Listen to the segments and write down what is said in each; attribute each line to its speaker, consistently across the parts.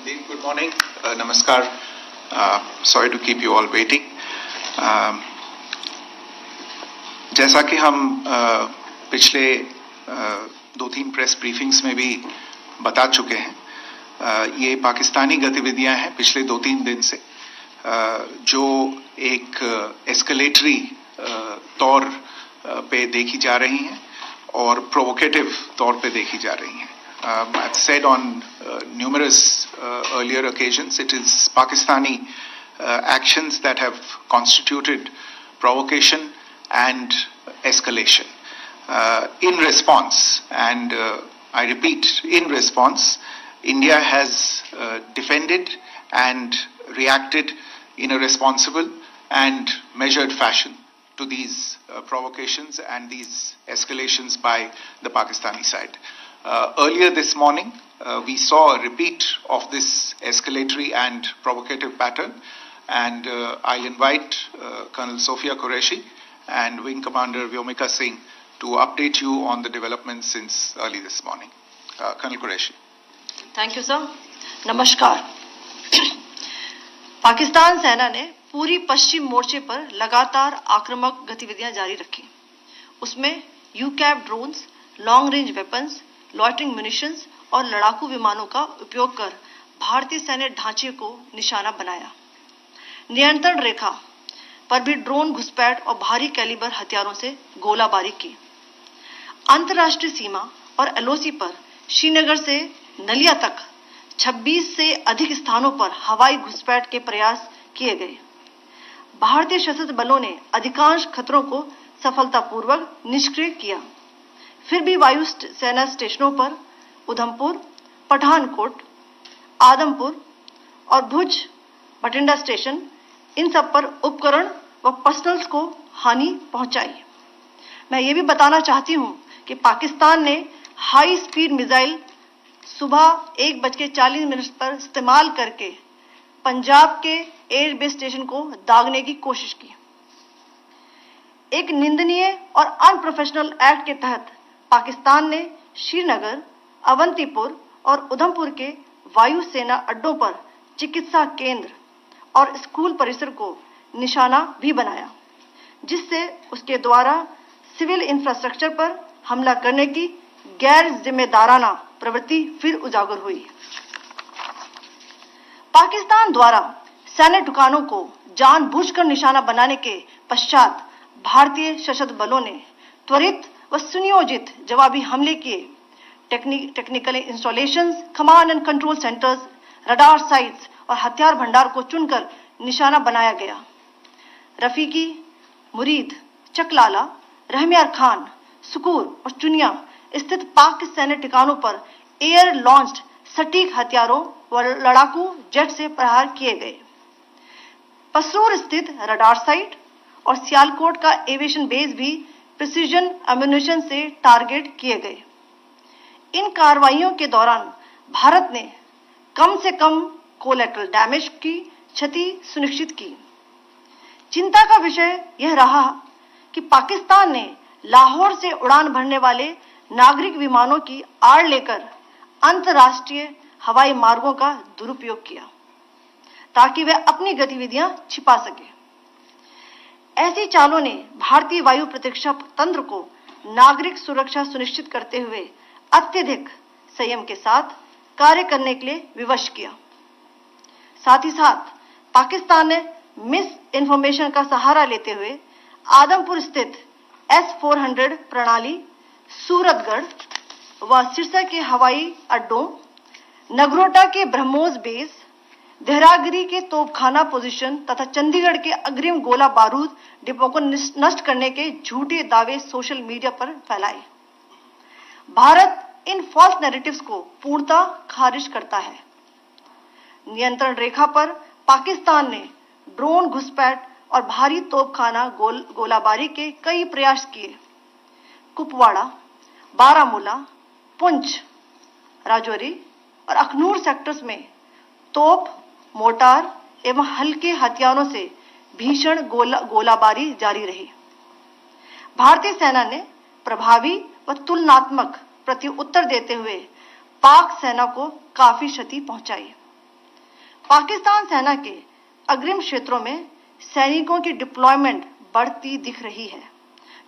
Speaker 1: Deep, good morning. Namaskar. Sorry to keep you all waiting. जैसा कि हम पिछले 2-3 प्रेस ब्रीफिंग्स में भी बता चुके हैं, ये पाकिस्तानी गतिविधियां हैं पिछले 2-3 दिन से, जो एक एस्केलेटरी तौर पे देखी जा रही हैं और प्रोवोकेटिव तौर पे देखी जा रही हैं. I've said on numerous earlier occasions, it is Pakistani actions that have constituted provocation and escalation. In response, and I repeat, in response, India has defended and reacted in a responsible and measured fashion to these provocations and these escalations by the Pakistani side. Earlier this morning, we saw a repeat of this escalatory and provocative pattern, and I'll invite Colonel Sophia Qureshi and Wing Commander Vyomika Singh to update you on the developments since early this morning. Colonel Qureshi.
Speaker 2: Thank you, sir. नमस्कार. पाकिस्तान सेना ने पूरी पश्चिम मोर्चे पर लगातार आक्रामक गतिविधियां जारी रखी. उसमें यूकैप drones, long range weapons, loitering munitions और लड़ाकू विमानों का उपयोग कर भारतीय सैन्य ढांचे को निशाना बनाया. नियंत्रण रेखा पर भी ड्रोन घुसपैठ और भारी कैलिबर हथियारों से गोलाबारी की. अंतर्राष्ट्रीय सीमा और एलओसी पर श्रीनगर से नलिया तक 26 से अधिक स्थानों पर हवाई घुसपैठ के प्रयास किए गए. भारतीय सशस्त्र बलों ने अधिकांश खतरों को सफलतापूर्वक निष्क्रिय किया. फिर भी वायु सेना स्टेशनों पर उधमपुर, पठानकोट, आदमपुर और भुज बठिंडा स्टेशन, इन सब पर उपकरण व पर्सनल्स को हानि पहुंचाई. मैं ये भी बताना चाहती हूं कि पाकिस्तान ने हाई स्पीड मिसाइल सुबह 1:40 पर इस्तेमाल करके पंजाब के एयरबेस स्टेशन को दागने की कोशिश की. एक निंदनीय और अनप्रोफेशनल एक्ट के तहत पाकिस्तान ने श्रीनगर, अवंतीपुर और उधमपुर के वायु सेना अड्डों पर चिकित्सा केंद्र और स्कूल परिसर को निशाना भी बनाया, जिससे उसके द्वारा सिविल इंफ्रास्ट्रक्चर पर हमला करने की गैर जिम्मेदाराना प्रवृत्ति फिर उजागर हुई. पाकिस्तान द्वारा सैन्य ठिकानों को जानबूझकर निशाना बनाने के पश्चात भारतीय सशस्त्र बलों ने त्वरित व सुनियोजित जवाबी हमले किए. Technical installations, command and control centres, radar sites और हथियार भंडार को चुनकर निशाना बनाया गया. रफीकी, मुरीद, चकलाला, रहमियार खान, सुकूर और चुनिया स्थित पाक सैन्य ठिकानों पर एयर लॉन्च्ड सटीक हथियारों व लड़ाकू जेट से प्रहार किए गए. पसरूर स्थित रडार साइट और सियालकोट का एविएशन बेस भी प्रिसीजन एम्यूनिशन से टारगेट किए गए. इन कार्रवाइयों के दौरान भारत ने कम से कम कोलैटरल डैमेज की क्षति सुनिश्चित की. चिंता का विषय यह रहा कि पाकिस्तान ने लाहौर से उड़ान भरने वाले नागरिक विमानों की आड़ लेकर अंतर्राष्ट्रीय हवाई मार्गों का दुरुपयोग किया, ताकि वह अपनी गतिविधियां छिपा सके. ऐसी चालों ने भारतीय वायु प्रतिरक्षा तंत्र को नागरिक सुरक्षा सुनिश्चित करते हुए अत्यधिक संयम के साथ कार्य करने के लिए विवश किया. साथ ही साथ पाकिस्तान ने मिस इन्फॉर्मेशन का सहारा लेते हुए आदमपुर स्थित S-400 प्रणाली, सूरतगढ़ व सिरसा के हवाई अड्डों, नगरोटा के ब्रह्मोस बेस, देहरागिरी के तोपखाना पोजीशन तथा चंडीगढ़ के अग्रिम गोला बारूद डिपो को नष्ट करने के झूठे दावे सोशल मीडिया पर फैलाए. भारत इन फॉल्स नैरेटिव्स को पूर्णतः खारिज करता है. नियंत्रण रेखा पर पाकिस्तान ने ड्रोन घुसपैठ और भारी तोपखाना गोलाबारी के कई प्रयास किए. कुपवाड़ा, बारामूला, पुंछ, राजौरी और अखनूर सेक्टर्स में तोप, मोर्टार एवं हल्के हथियारों से भीषण गोलाबारी जारी रही. भारतीय सेना ने प्रभावी व तुलनात्मक प्रत्युत्तर देते हुए पाक सेना को काफी क्षति पहुंचाई. पाकिस्तान सेना के अग्रिम क्षेत्रों में सैनिकों की डिप्लॉयमेंट बढ़ती दिख रही है,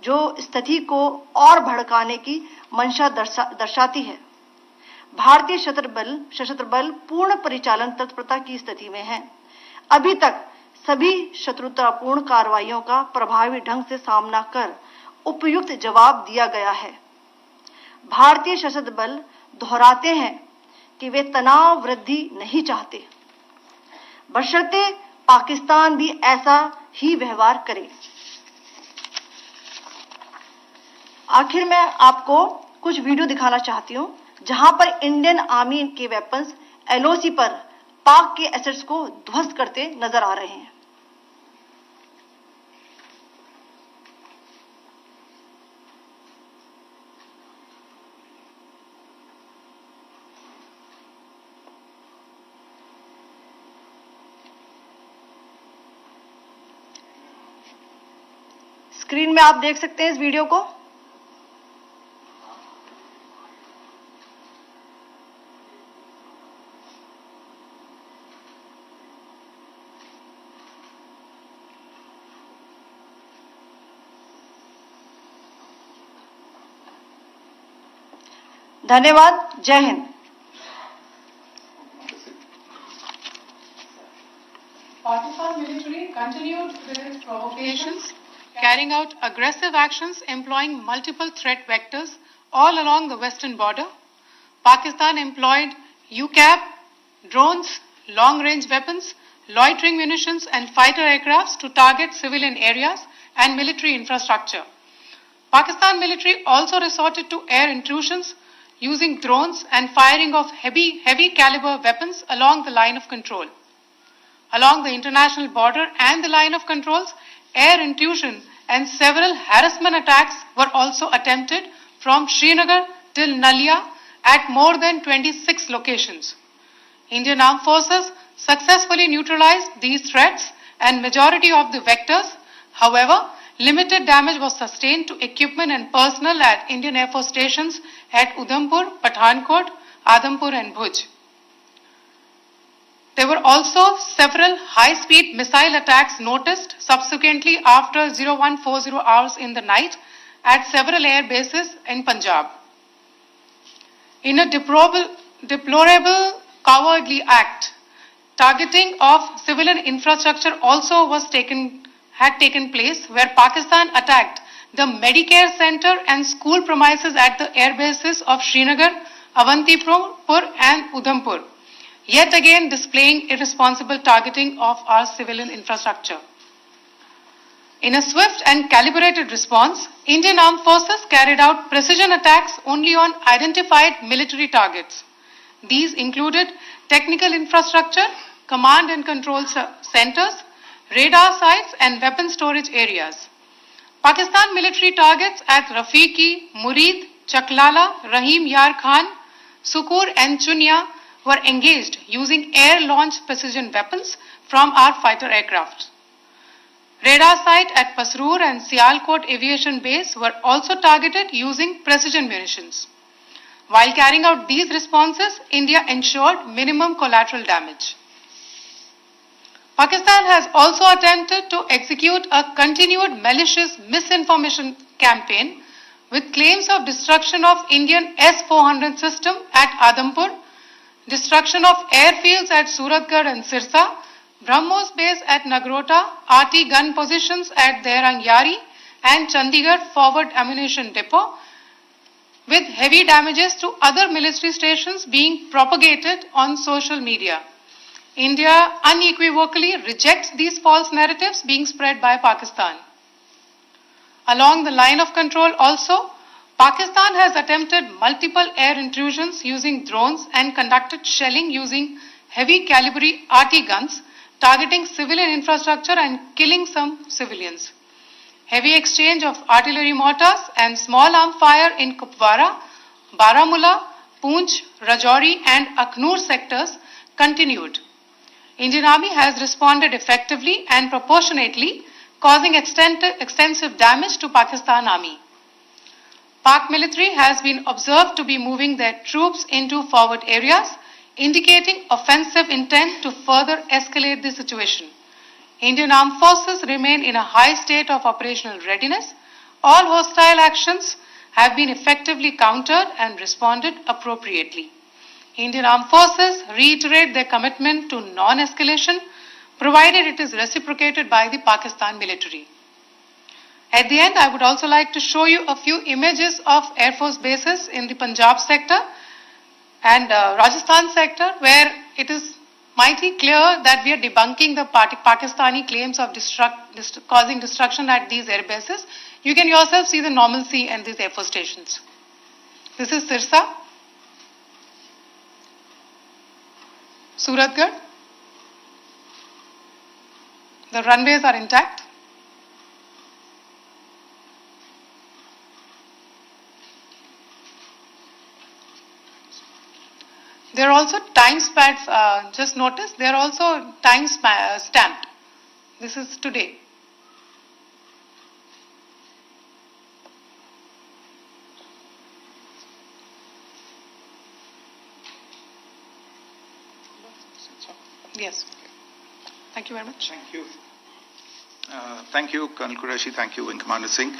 Speaker 2: जो स्थिति को और भड़काने की मंशा दर्शाती है। भारतीय सशस्त्र बल पूर्ण परिचालन तत्परता की स्थिति में है। अभी तक सभी शत्रुतापूर्ण कार्रवाइयों का प्रभावी ढंग से सामना कर उपयुक्त जवाब दिया गया है। भारतीय सशस्त्र बल दोहराते हैं कि वे तनाव वृद्धि नहीं चाहते, बशर्ते पाकिस्तान भी ऐसा ही व्यवहार करे। आखिर में आपको कुछ वीडियो दिखाना चाहती हूं, जहां पर इंडियन आर्मी के वेपन्स एलओसी पर पाक के एसेट्स को ध्वस्त करते नजर आ रहे हैं। स्क्रीन में आप देख सकते हैं इस वीडियो को। धन्यवाद। जय Hind.
Speaker 3: Pakistan military continued with its provocations, carrying out aggressive actions employing multiple threat vectors all along the western border. Pakistan employed UCAV, drones, long-range weapons, loitering munitions and fighter aircrafts to target civilian areas and military infrastructure. Pakistan military also resorted to air intrusions using drones and firing of heavy caliber weapons along the line of control. Along the international border and the line of controls, air intrusion and several harassment attacks were also attempted from Srinagar till Nalia at more than 26 locations. Indian Armed Forces successfully neutralized these threats and majority of the vectors. However, limited damage was sustained to equipment and personnel at Indian Air Force stations at Udhampur, Pathankot, Adampur and Bhuj. There were also several high-speed missile attacks noticed subsequently after 0140 hours in the night at several air bases in Punjab. In a deplorable cowardly act, targeting of civilian infrastructure also had taken place, where Pakistan attacked the Medicare Center and school premises at the air bases of Srinagar, Avantipur and Udhampur, yet again displaying irresponsible targeting of our civilian infrastructure. In a swift and calibrated response, Indian Armed Forces carried out precision attacks only on identified military targets. These included technical infrastructure, command and control centers, radar sites and weapon storage areas. Pakistan military targets at Rafiqi, Murid, Chaklala, Rahim Yar Khan, Sukur and Chunya were engaged using air-launched precision weapons from our fighter aircraft. Radar site at Pasroor and Sialkot Aviation Base were also targeted using precision munitions. While carrying out these responses, India ensured minimum collateral damage. Pakistan has also attempted to execute a continued malicious misinformation campaign with claims of destruction of Indian S-400 system at Adampur, destruction of airfields at Suratgarh and Sirsa, BrahMos base at Nagrota, RT gun positions at Dehrang Yari and Chandigarh forward ammunition depot, with heavy damages to other military stations being propagated on social media. India unequivocally rejects these false narratives being spread by Pakistan. Along the line of control also, Pakistan has attempted multiple air intrusions using drones and conducted shelling using heavy caliber RT guns, targeting civilian infrastructure and killing some civilians. Heavy exchange of artillery mortars and small arm fire in Kupwara, Baramulla, Poonch, Rajouri and Akhnur sectors continued. Indian Army has responded effectively and proportionately, causing extensive damage to Pakistan Army. Pak military has been observed to be moving their troops into forward areas, indicating offensive intent to further escalate the situation. Indian Armed Forces remain in a high state of operational readiness. All hostile actions have been effectively countered and responded appropriately. Indian Armed Forces reiterate their commitment to non-escalation, provided it is reciprocated by the Pakistan military. At the end, I would also like to show you a few images of Air Force bases in the Punjab sector and Rajasthan sector, where it is mighty clear that we are debunking the Pakistani claims of causing destruction at these air bases. You can yourself see the normalcy in these Air Force stations. This is Sirsa, Suratgarh. The runways are intact. There are also time pads, just notice, they are also time stamped. This is today. Yes. Thank you very much.
Speaker 1: Thank you. Thank you, Colonel Qureshi. Thank you, Wing Commander Singh.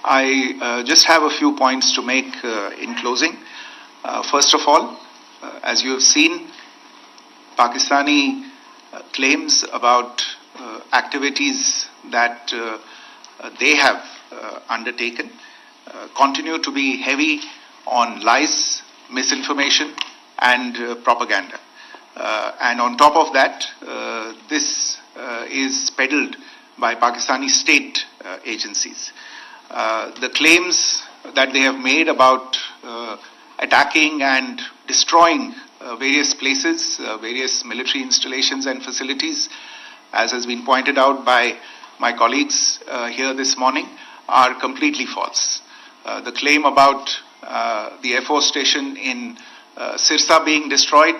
Speaker 1: I just have a few points to make in closing. First of all, as you have seen, Pakistani claims about activities that they have undertaken continue to be heavy on lies, misinformation, and propaganda. And on top of that, this is peddled by Pakistani state agencies. The claims that they have made about attacking and destroying various places, various military installations and facilities, as has been pointed out by my colleagues here this morning, are completely false. The claim about the Air Force station in Sirsa being destroyed,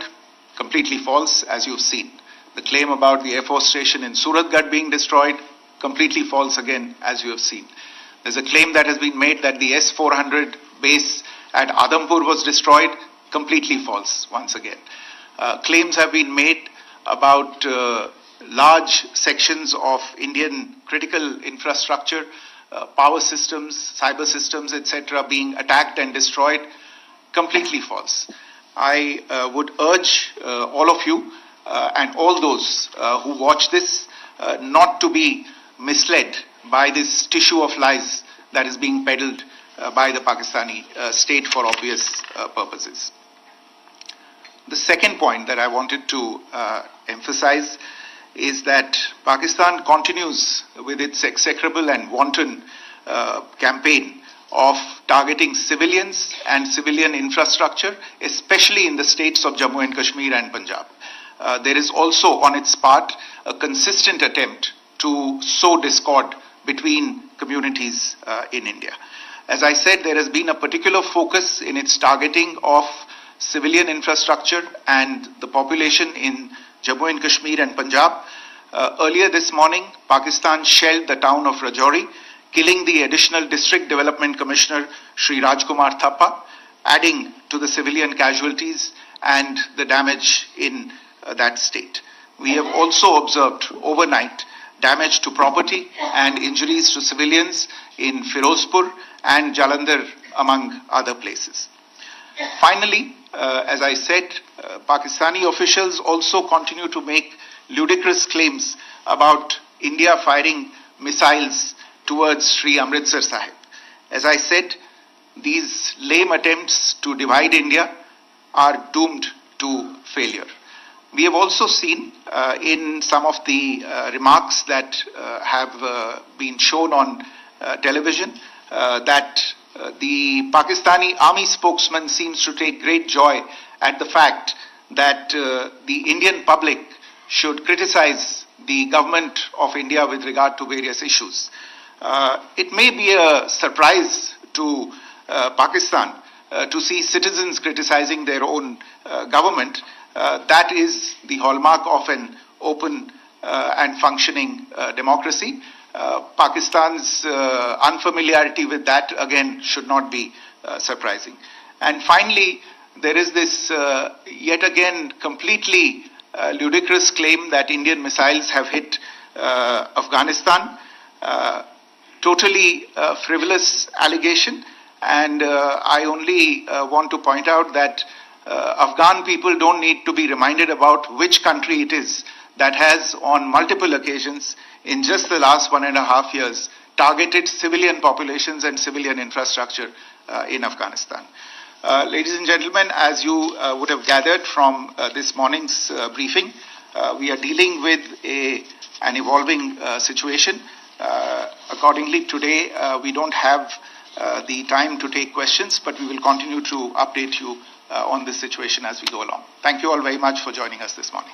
Speaker 1: completely false, as you've seen. The claim about the Air Force station in Suratgarh being destroyed, completely false again, as you have seen. There's a claim that has been made that the S-400 base at Adampur was destroyed, completely false once again. Claims have been made about large sections of Indian critical infrastructure, power systems, cyber systems, etc. being attacked and destroyed, completely false. I would urge all of you and all those who watch this not to be misled by this tissue of lies that is being peddled by the Pakistani state for obvious purposes. The second point that I wanted to emphasize is that Pakistan continues with its execrable and wanton campaign of targeting civilians and civilian infrastructure, especially in the states of Jammu and Kashmir and Punjab. There is also on its part a consistent attempt to sow discord between communities in India. As I said, there has been a particular focus in its targeting of civilian infrastructure and the population in Jammu and Kashmir and Punjab. Earlier this morning, Pakistan shelled the town of Rajouri, killing the additional District Development Commissioner, Shri Rajkumar Thappa, adding to the civilian casualties and the damage in that state. We have also observed overnight damage to property and injuries to civilians in Firozpur and Jalandhar, among other places. Finally, as I said, Pakistani officials also continue to make ludicrous claims about India firing missiles towards Sri Amritsar Sahib. As I said, these lame attempts to divide India are doomed to failure. We have also seen in some of the remarks that have been shown on television that the Pakistani army spokesman seems to take great joy at the fact that the Indian public should criticize the government of India with regard to various issues. It may be a surprise to Pakistan to see citizens criticizing their own government. That is the hallmark of an open and functioning democracy. Pakistan's unfamiliarity with that, again, should not be surprising. And finally, there is this yet again completely ludicrous claim that Indian missiles have hit Afghanistan. Totally frivolous allegation, and I only want to point out that Afghan people don't need to be reminded about which country it is that has on multiple occasions in just the last 1.5 years targeted civilian populations and civilian infrastructure in Afghanistan. Ladies and gentlemen, as you would have gathered from this morning's briefing, we are dealing with an evolving situation. Accordingly, today we don't have the time to take questions, but we will continue to update you on this situation as we go along. Thank you all very much for joining us this morning.